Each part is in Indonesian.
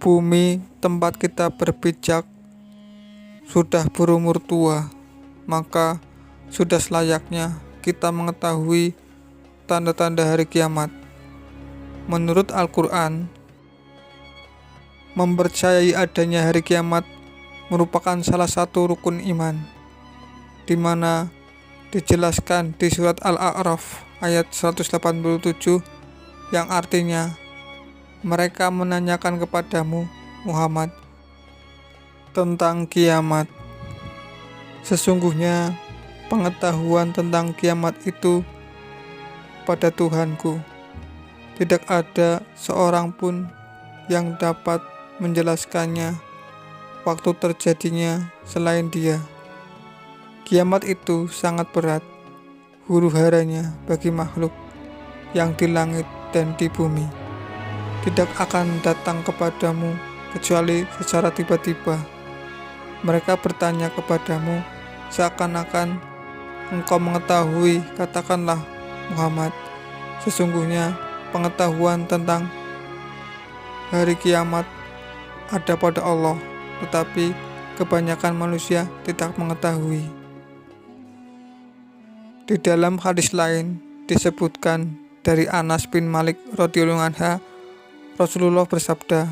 Bumi tempat kita berpijak sudah berumur tua, maka sudah selayaknya kita mengetahui tanda-tanda hari kiamat. Menurut Al-Quran, mempercayai adanya hari kiamat merupakan salah satu rukun iman, di mana dijelaskan di surat Al-A'raf ayat 187 yang artinya, mereka menanyakan kepadamu, Muhammad, tentang kiamat. Sesungguhnya pengetahuan tentang kiamat itu pada Tuhanku. Tidak ada seorang pun yang dapat menjelaskannya waktu terjadinya selain Dia. Kiamat itu sangat berat huru-haranya bagi makhluk yang di langit dan di bumi. Tidak akan datang kepadamu kecuali secara tiba-tiba. Mereka bertanya kepadamu seakan-akan engkau mengetahui. Katakanlah, Muhammad, sesungguhnya pengetahuan tentang hari kiamat ada pada Allah, tetapi kebanyakan manusia tidak mengetahui. Di dalam hadis lain disebutkan dari Anas bin Malik radhiyallahu anhu, Rasulullah bersabda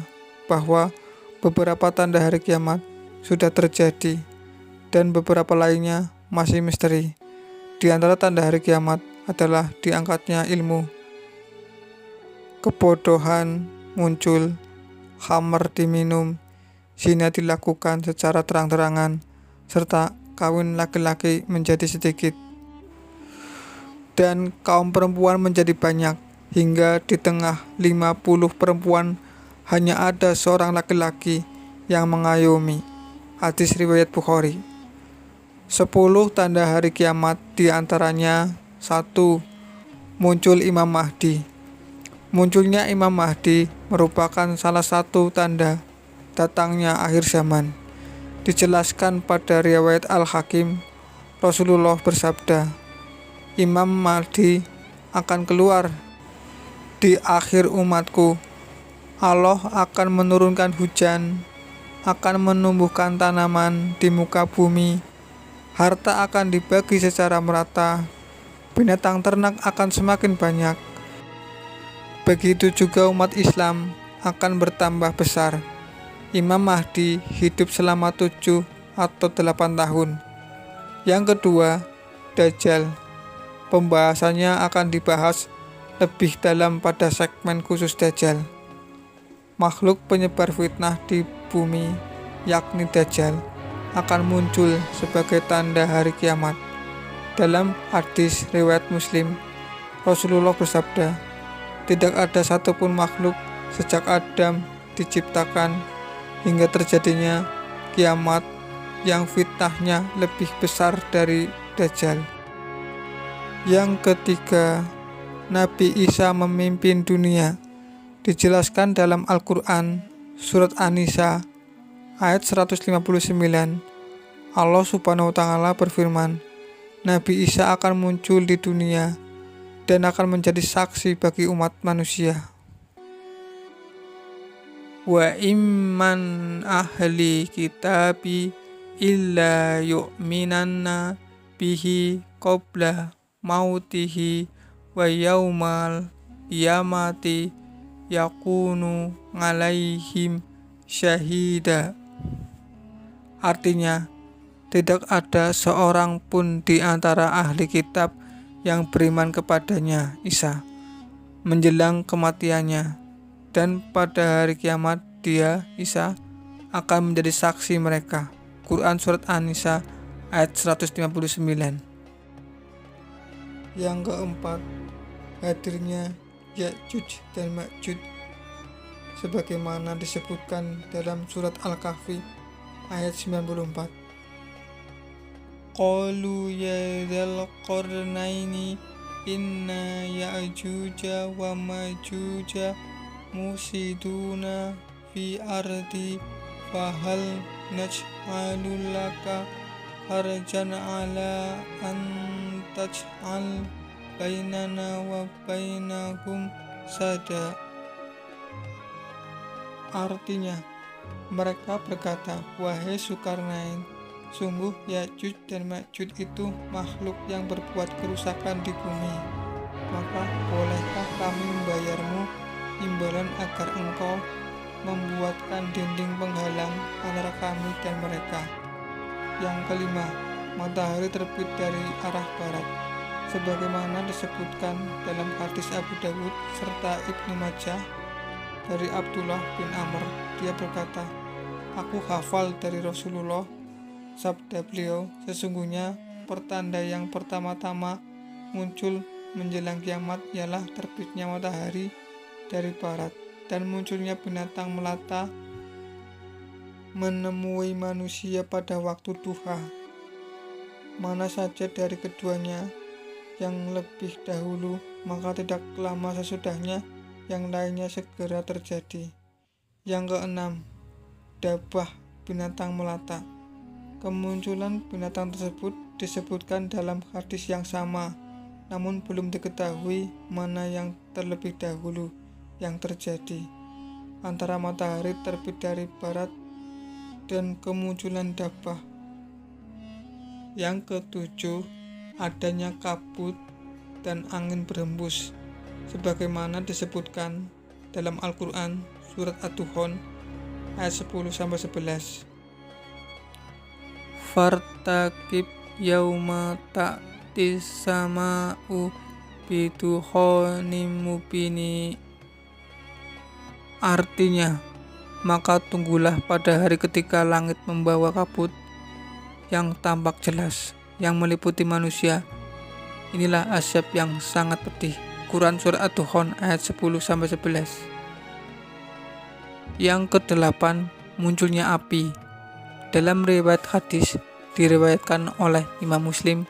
bahwa beberapa tanda hari kiamat sudah terjadi dan beberapa lainnya masih misteri. Di antara tanda hari kiamat adalah diangkatnya ilmu, kebodohan muncul, khamr diminum, zina dilakukan secara terang-terangan, serta kawin laki-laki menjadi sedikit dan kaum perempuan menjadi banyak, hingga di tengah 50 perempuan hanya ada seorang laki-laki yang mengayomi. Hadis riwayat Bukhari. 10 tanda hari kiamat diantaranya 1. Muncul Imam Mahdi. Munculnya Imam Mahdi merupakan salah satu tanda datangnya akhir zaman. Dijelaskan pada riwayat Al-Hakim, Rasulullah bersabda, Imam Mahdi akan keluar di akhir umatku. Allah akan menurunkan hujan, akan menumbuhkan tanaman di muka bumi, harta akan dibagi secara merata, binatang ternak akan semakin banyak. Begitu juga umat Islam akan bertambah besar. Imam Mahdi hidup selama 7 atau 8 tahun. Yang kedua, Dajjal. Pembahasannya akan dibahas lebih dalam pada segmen khusus Dajjal. Makhluk penyebar fitnah di bumi, yakni Dajjal, akan muncul sebagai tanda hari kiamat. Dalam hadis riwayat Muslim, Rasulullah bersabda, tidak ada satupun makhluk sejak Adam diciptakan hingga terjadinya kiamat yang fitnahnya lebih besar dari Dajjal. Yang ketiga, Nabi Isa memimpin dunia. Dijelaskan dalam Al-Quran surat An-Nisa ayat 159. Allah subhanahu wa ta'ala berfirman, Nabi Isa akan muncul di dunia dan akan menjadi saksi bagi umat manusia. Wa imman ahli kitabi illa yu'minanna bihi qabla mautihi wa yaumal qiyamati yakunu alaihim syahida. Artinya, tidak ada seorang pun di antara ahli kitab yang beriman kepadanya, Isa, menjelang kematiannya, dan pada hari kiamat dia, Isa, akan menjadi saksi mereka. Quran surat An-Nisa ayat 159. Yang keempat, hadirnya Ya'juj dan Ma'juj sebagaimana disebutkan dalam surat Al-Kahfi ayat 94. Qalu ya dzal qarnaini inna ya'juja wa ma'juja musiduna fi ardi fahal naj'alu laka harjan ala an taj'al bainana wa bainahum sada. Artinya, mereka berkata, "Wahai Zulkarnain, sungguh Ya'juj dan Ma'juj itu makhluk yang berbuat kerusakan di bumi. Maka bolehkah kami membayarmu imbalan agar engkau membuatkan dinding penghalang antara kami dan mereka?" Yang kelima, matahari terbit dari arah barat, sebagaimana disebutkan dalam hadis Abu Dawud serta Ibnu Majah dari Abdullah bin Amr. Dia berkata, "Aku hafal dari Rasulullah," sabda beliau, "sesungguhnya pertanda yang pertama-tama muncul menjelang kiamat ialah terbitnya matahari dari barat dan munculnya binatang melata menemui manusia pada waktu duha. Mana saja dari keduanya yang lebih dahulu, maka tidak lama sesudahnya yang lainnya segera terjadi." Yang keenam, dabah binatang melata. Kemunculan binatang tersebut disebutkan dalam hadis yang sama, namun belum diketahui mana yang terlebih dahulu yang terjadi, antara matahari terbit dari barat dan kemunculan dabah. Yang ketujuh, adanya kabut dan angin berhembus, sebagaimana disebutkan dalam Al-Quran surat Ad-Dukhan ayat 10-11. "Fartaqib yauma ta'tis sama'u bidukhanim mubini." Artinya, maka tunggulah pada hari ketika langit membawa kabut yang tampak jelas yang meliputi manusia. Inilah azab yang sangat pedih. Quran surat Ad-Dukhan ayat 10-11. Yang kedelapan, munculnya api. Dalam riwayat hadis diriwayatkan oleh Imam Muslim,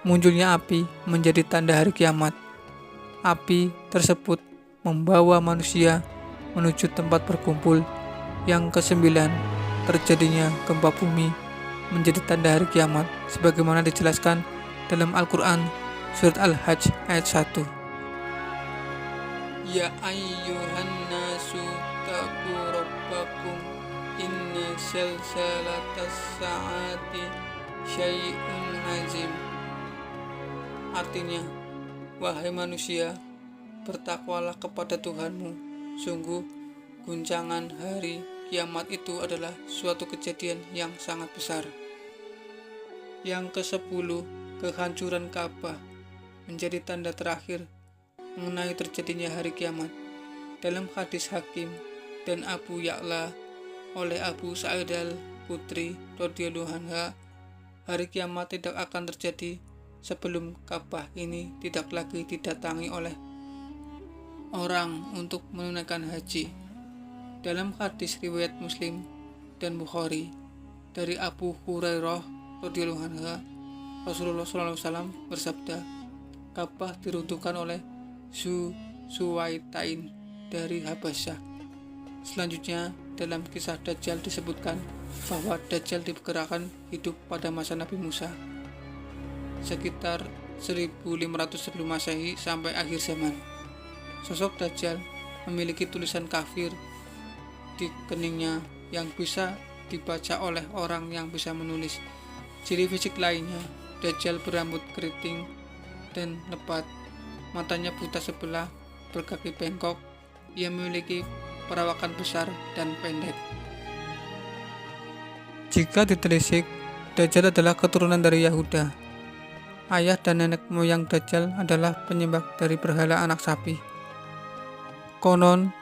munculnya api menjadi tanda hari kiamat. Api tersebut membawa manusia menuju tempat berkumpul. Yang kesembilan, terjadinya gempa bumi menjadi tanda hari kiamat, sebagaimana dijelaskan dalam Al-Quran surat Al-Hajj ayat 1. "Ya ayyuhan nasu taqu rabbakum inna zalzalatas sa'ati syai'un azim." Artinya, wahai manusia, bertakwalah kepada Tuhanmu, sungguh guncangan hari kiamat itu adalah suatu kejadian yang sangat besar. Yang ke-10, kehancuran Ka'bah menjadi tanda terakhir mengenai terjadinya hari kiamat. Dalam hadis Hakim dan Abu Ya'la oleh Abu Sa'id al-Khudri radhiyallahu anha, hari kiamat tidak akan terjadi sebelum Ka'bah ini tidak lagi didatangi oleh orang untuk menunaikan haji. Dalam hadis riwayat Muslim dan Bukhari dari Abu Hurairah radhiyallahu anha, Rasulullah SAW bersabda, "Ka'bah diruntuhkan oleh Suwaitain dari Habasyah." Selanjutnya, dalam kisah Dajjal disebutkan bahwa Dajjal diperkirakan hidup pada masa Nabi Musa, sekitar 1500 sebelum Masehi sampai akhir zaman. Sosok Dajjal memiliki tulisan kafir di keningnya yang bisa dibaca oleh orang yang bisa menulis. Ciri fisik lainnya, Dajjal berambut keriting dan lebat, matanya buta sebelah, berkaki bengkok. Ia memiliki perawakan besar dan pendek. Jika ditelisik, Dajjal adalah keturunan dari Yahuda. Ayah dan nenek moyang Dajjal adalah penyembah dari berhala anak sapi. Konon,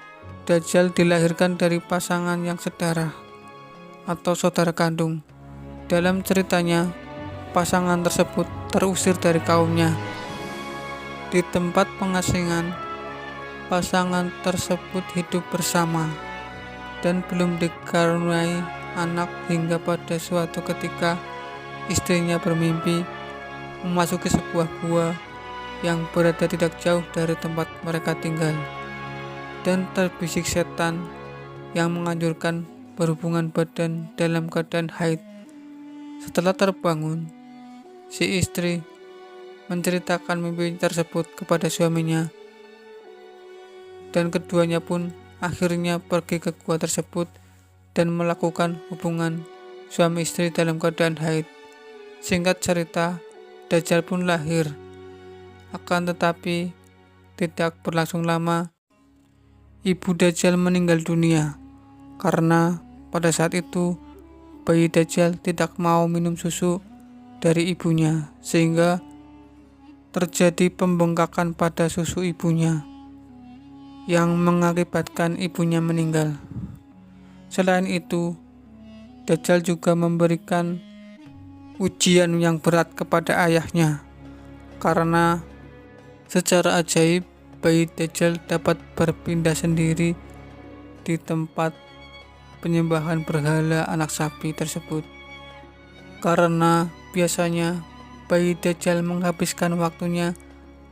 Dajjal dilahirkan dari pasangan yang sedarah atau saudara kandung. Dalam ceritanya, pasangan tersebut terusir dari kaumnya. Di tempat pengasingan, pasangan tersebut hidup bersama dan belum dikaruniai anak hingga pada suatu ketika istrinya bermimpi memasuki sebuah gua yang berada tidak jauh dari tempat mereka tinggal, dan terbisik setan yang menganjurkan berhubungan badan dalam keadaan haid. Setelah terbangun, si istri menceritakan mimpi tersebut kepada suaminya, dan keduanya pun akhirnya pergi ke gua tersebut dan melakukan hubungan suami istri dalam keadaan haid. Singkat cerita, Dajjal pun lahir. Akan tetapi tidak berlangsung lama, ibu Dajjal meninggal dunia karena pada saat itu bayi Dajjal tidak mau minum susu dari ibunya, sehingga terjadi pembengkakan pada susu ibunya yang mengakibatkan ibunya meninggal. Selain itu, Dajjal juga memberikan ujian yang berat kepada ayahnya karena secara ajaib bayi Dajjal dapat berpindah sendiri di tempat penyembahan berhala anak sapi tersebut. Karena biasanya bayi Dajjal menghabiskan waktunya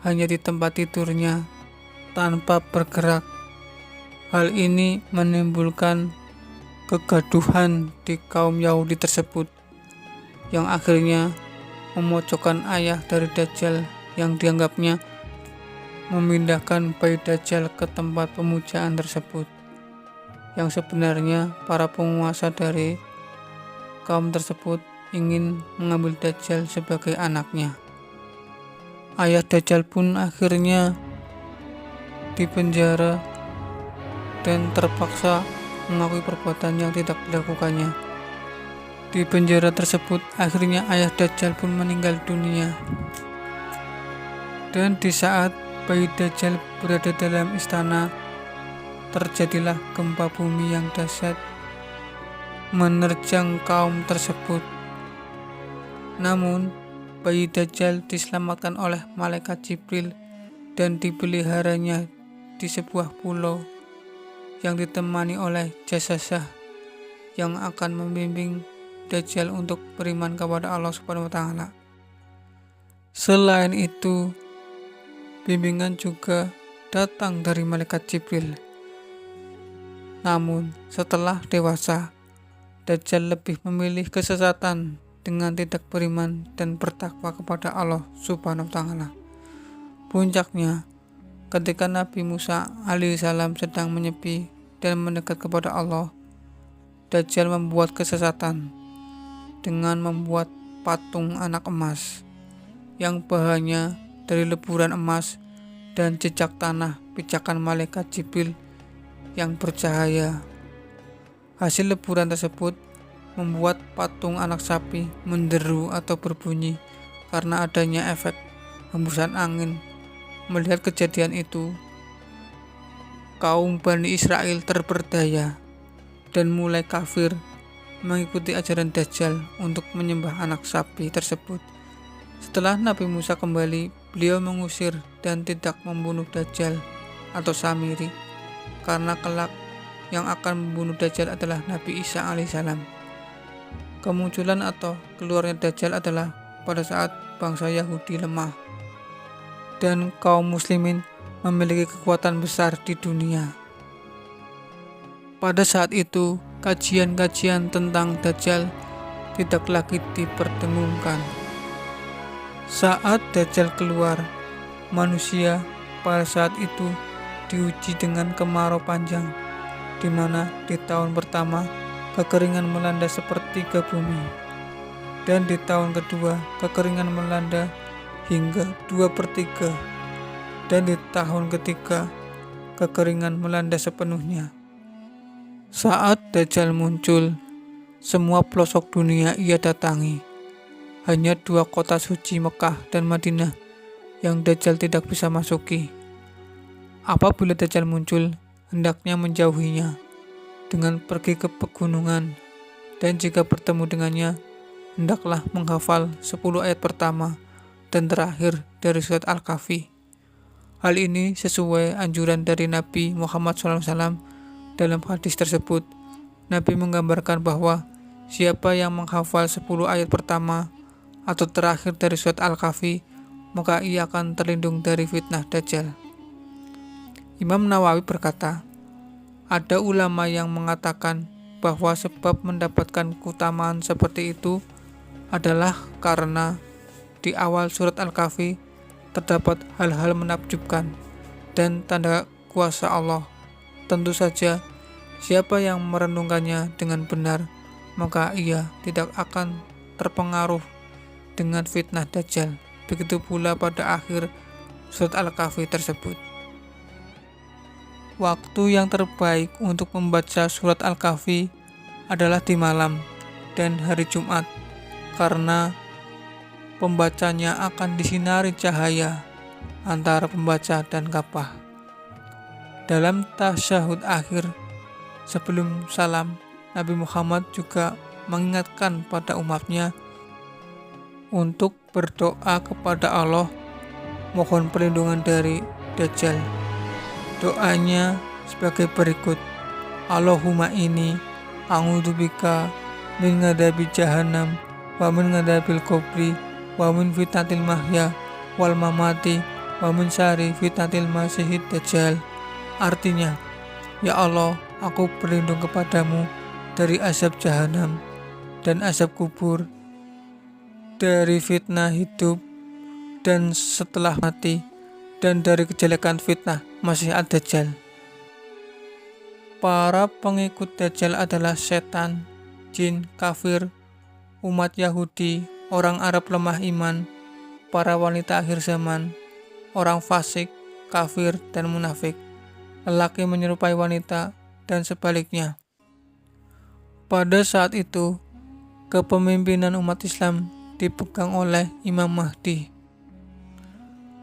hanya di tempat tidurnya tanpa bergerak. Hal ini menimbulkan kegaduhan di kaum Yahudi tersebut, yang akhirnya memojokkan ayah dari Dajjal yang dianggapnya memindahkan bayi Dajjal ke tempat pemujaan tersebut, yang sebenarnya para penguasa dari kaum tersebut ingin mengambil Dajjal sebagai anaknya. Ayah Dajjal pun akhirnya dipenjara dan terpaksa mengakui perbuatan yang tidak dilakukannya. Di penjara tersebut, akhirnya ayah Dajjal pun meninggal dunia. Dan di saat bayi Dajjal berada dalam istana, terjadilah gempa bumi yang dahsyat menerjang kaum tersebut. Namun, bayi Dajjal diselamatkan oleh malaikat Jibril dan dipeliharanya di sebuah pulau yang ditemani oleh jasasah yang akan membimbing Dajjal untuk beriman kepada Allah Subhanahu wa Ta'ala. Selain itu, bimbingan juga datang dari malaikat Jibril. Namun, setelah dewasa, Dajjal lebih memilih kesesatan dengan tidak beriman dan bertakwa kepada Allah Subhanahu wa Ta'ala. Puncaknya, ketika Nabi Musa alaihissalam sedang menyepi dan mendekat kepada Allah, Dajjal membuat kesesatan dengan membuat patung anak emas yang bahannya dari leburan emas dan jejak tanah pijakan malaikat Jibril yang bercahaya. Hasil leburan tersebut membuat patung anak sapi menderu atau berbunyi karena adanya efek hembusan angin. Melihat kejadian itu, kaum Bani Israel terperdaya dan mulai kafir mengikuti ajaran Dajjal untuk menyembah anak sapi tersebut. Setelah Nabi Musa kembali, beliau mengusir dan tidak membunuh Dajjal atau Samiri, karena kelak yang akan membunuh Dajjal adalah Nabi Isa alaihissalam. Kemunculan atau keluarnya Dajjal adalah pada saat bangsa Yahudi lemah dan kaum muslimin memiliki kekuatan besar di dunia. Pada saat itu, kajian-kajian tentang Dajjal tidak lagi diperdenungkan. Saat Dajjal keluar, manusia pada saat itu diuji dengan kemarau panjang, di mana di tahun pertama kekeringan melanda sepertiga bumi, dan di tahun kedua kekeringan melanda hingga 2/3, dan di tahun ketiga kekeringan melanda sepenuhnya. Saat Dajjal muncul, semua pelosok dunia ia datangi. Hanya 2 kota suci Mekah dan Madinah yang Dajjal tidak bisa masuki. Apabila Dajjal muncul, hendaknya menjauhinya dengan pergi ke pegunungan, dan jika bertemu dengannya, hendaklah menghafal 10 ayat pertama dan terakhir dari surat Al-Kahfi. Hal ini sesuai anjuran dari Nabi Muhammad SAW. Dalam hadis tersebut, Nabi menggambarkan bahwa siapa yang menghafal 10 ayat pertama atau terakhir dari surat Al-Kahfi, maka ia akan terlindung dari fitnah Dajjal. Imam Nawawi berkata, ada ulama yang mengatakan bahwa sebab mendapatkan keutamaan seperti itu adalah karena di awal surat Al-Kahfi terdapat hal-hal menakjubkan dan tanda kuasa Allah Tentu saja, siapa yang merenungkannya dengan benar, maka ia tidak akan terpengaruh dengan fitnah Dajjal. Begitu pula pada akhir surat Al-Kahfi tersebut. Waktu yang terbaik untuk membaca surat Al-Kahfi adalah di malam dan hari Jumat, karena pembacanya akan disinari cahaya antara pembaca dan Ka'bah. Dalam tasyahud akhir sebelum salam, Nabi Muhammad juga mengingatkan pada umatnya untuk berdoa kepada Allah mohon perlindungan dari Dajjal. Doanya sebagai berikut: Allahumma inni a'udzubika min ghadabi jahannam wa min ghadabil qabri wa min fitnatil mahya wal mamati wa min syarri fitnatil masihid dajjal. Artinya, ya Allah, aku berlindung kepadamu dari azab jahanam dan azab kubur, dari fitnah hidup dan setelah mati, dan dari kejelekan fitnah Masih ad-Dajjal. Para pengikut Dajjal adalah setan, jin, kafir, umat Yahudi, orang Arab lemah iman, para wanita akhir zaman, orang fasik, kafir, dan munafik, lelaki menyerupai wanita, dan sebaliknya. Pada saat itu, kepemimpinan umat Islam dipegang oleh Imam Mahdi.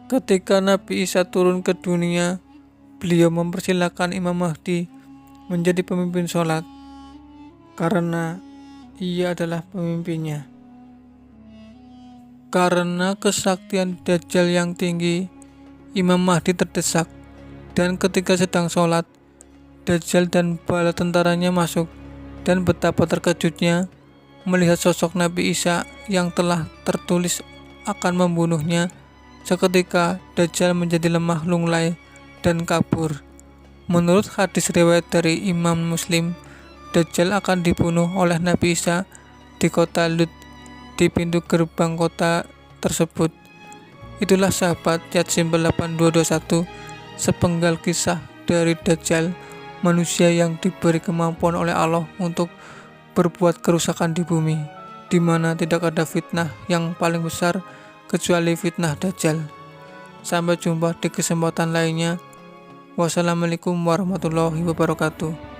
Ketika Nabi Isa turun ke dunia, beliau mempersilahkan Imam Mahdi menjadi pemimpin sholat karena ia adalah pemimpinnya. Karena kesaktian Dajjal yang tinggi, Imam Mahdi terdesak, dan ketika sedang sholat, Dajjal dan bala tentaranya masuk, dan betapa terkejutnya melihat sosok Nabi Isa yang telah tertulis akan membunuhnya. Seketika Dajjal menjadi lemah lunglai dan kabur. Menurut hadis riwayat dari Imam Muslim, Dajjal akan dibunuh oleh Nabi Isa di kota Lut, di pintu gerbang kota tersebut. Itulah sahabat Yat Simbel 8221, sepenggal kisah dari Dajjal, manusia yang diberi kemampuan oleh Allah untuk berbuat kerusakan di bumi, di mana tidak ada fitnah yang paling besar kecuali fitnah Dajjal. Sampai jumpa di kesempatan lainnya. Wassalamualaikum warahmatullahi wabarakatuh.